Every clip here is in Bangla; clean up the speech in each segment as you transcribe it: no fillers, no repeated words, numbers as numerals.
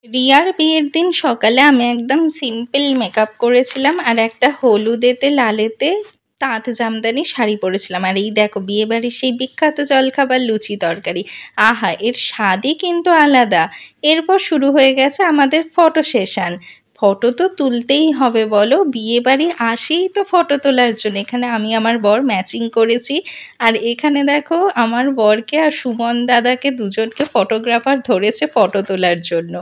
রিয়ার বিয়ের দিন সকালে আমি একদম সিম্পল মেকআপ করেছিলাম আর একটা হলুদেতে লালেতে তাঁত জামদানি শাড়ি পরেছিলাম। আর এই দেখো বিয়েবাড়ির সেই বিখ্যাত জলখাবার লুচি তরকারি। আহা! এর স্বাদই কিন্তু আলাদা। এরপর শুরু হয়ে গেছে আমাদের ফটো সেশন। ফটো তো তুলতেই হবে বলো, বিয়েবাড়ি আসেই তো ফটো তোলার জন্য। এখানে আমি আমার বর ম্যাচিং করেছি। আর এখানে দেখো আমার বরকে আর সুমন দাদাকে দুজনকে ফটোগ্রাফার ধরেছে ফটো তোলার জন্য।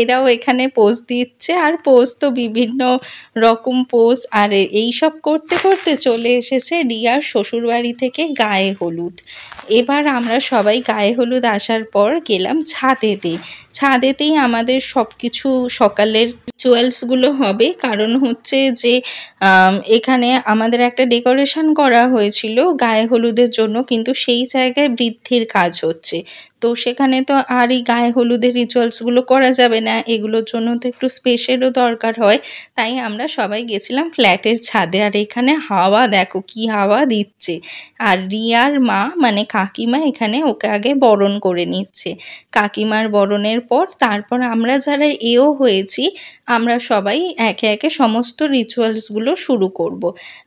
এরাও এখানে পোজ দিচ্ছে আর পোজ তো বিভিন্ন রকম পোজ। আর এইসব করতে করতে চলে এসেছে রিয়ার শ্বশুরবাড়ি থেকে গায়ে হলুদ। এবার আমরা সবাই গায়ে হলুদ আসার পর গেলাম ছাদেতে। ছাদেতেই আমাদের সব কিছু সকালের রিচুয়ালসগুলো হবে, কারণ হচ্ছে যে এখানে আমাদের একটা ডেকোরেশন করা হয়েছিল গায়ে হলুদের জন্য, কিন্তু সেই জায়গায় বৃদ্ধির কাজ হচ্ছে। তো সেখানে তো আর এই গায়ে হলুদের রিচুয়ালসগুলো করা যাবে না, এগুলোর জন্য তো একটু স্পেসেরও দরকার হয়। তাই আমরা সবাই গেছিলাম ফ্ল্যাটের ছাদে। আর এখানে হাওয়া দেখো কি হাওয়া দিচ্ছে। আর রিয়ার মা মানে কাকিমা এখানে ওকে আগে বরণ করে নিচ্ছে। কাকিমার বরণের পর তারপর আমরা যারা এও হয়েছি আমরা সবাই একে একে সমস্ত রিচুয়ালসগুলো শুরু করব।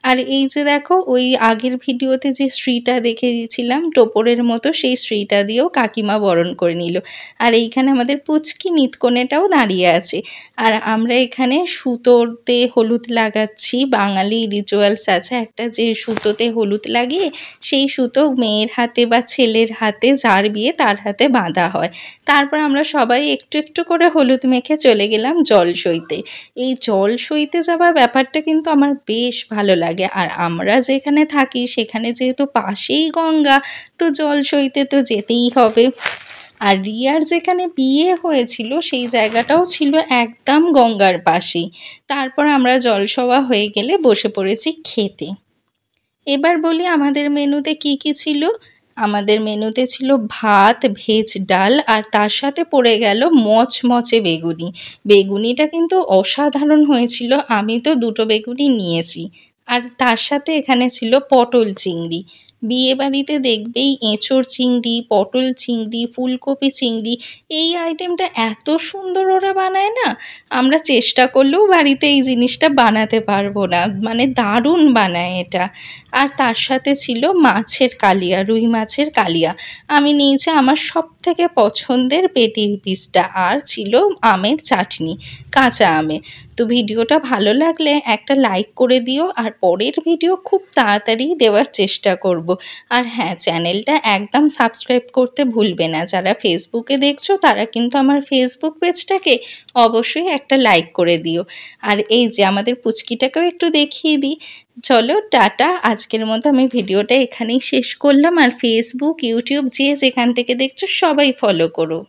আর এই যে দেখো ওই আগের ভিডিওতে যে শ্রীটা দেখিয়েছিলাম টোপরের মতো, সেই শ্রীটা দিয়েও কাকিমা বরণ করে নিল। আর এইখানে আমাদের পুচকি নিতকনেটাও দাঁড়িয়ে আছে। আর আমরা এখানে সুতোতে হলুদ লাগাচ্ছি। বাঙালি রিচুয়ালস আছে একটা, যে সুতোতে হলুদ লাগিয়ে সেই সুতো মেয়ের হাতে বা ছেলের হাতে, যার বিয়ে তার হাতে বাঁধা হয়। তারপর আমরা সবাই একটু একটু করে হলুদ মেখে চলে গেলাম জল সইতে। এই জল সইতে যাওয়ার ব্যাপারটা কিন্তু আমার বেশ ভালো লাগে। আর আমরা যেখানে থাকি সেখানে যেহেতু পাশেই গঙ্গা, তো জল সইতে তো যেতেই হবে। আর রিয়ার যেখানে বিয়ে হয়েছিল সেই জায়গাটাও ছিল একদম গঙ্গার পাশেই। তারপর আমরা জলসওয়া হয়ে গেলে বসে পড়েছি খেতে। এবার বলি আমাদের মেনুতে কি কি ছিল। আমাদের মেনুতে ছিল ভাত, ভেজ ডাল, আর তার সাথে পড়ে গেল মচমচে বেগুনি। বেগুনিটা কিন্তু অসাধারণ হয়েছিল, আমি তো দুটো বেগুনি নিয়েছি। আর তার সাথে এখানে ছিল পটল চিংড়ি। বিয়েবাড়িতে দেখবেই এঁচোড় চিংড়ি, পটল চিংড়ি, ফুলকপি চিংড়ি, এই আইটেমটা এত সুন্দর ওরা বানায় না, আমরা চেষ্টা করলেও বাড়িতে এই জিনিসটা বানাতে পারবো না, মানে দারুণ বানায় এটা। আর তার সাথে ছিল মাছের কালিয়া, রুই মাছের কালিয়া। আমি নিয়েছি আমার সবথেকে পছন্দের পেটির পিসটা। আর ছিল আমের চাটনি, কাঁচা আমের। তো ভিডিওটা ভালো লাগলে একটা লাইক করে দিও, আর পরের ভিডিও খুব তাড়াতাড়ি দেওয়ার চেষ্টা করব। আর হ্যাঁ, চ্যানেলটা একদম সাবস্ক্রাইব করতে ভুলবে না। যারা ফেসবুকে দেখছো তারা কিন্তু আমার ফেসবুক পেজটাকে অবশ্যই একটা লাইক করে দিও। আর এই যে আমাদের পুচকিটাকেও একটু দেখিয়ে দিই। চলো টাটা, আজকের মতো আমি ভিডিওটা এখানেই শেষ করলাম। আর ফেসবুক, ইউটিউব যে যেখান থেকে দেখছো সবাই ফলো করো।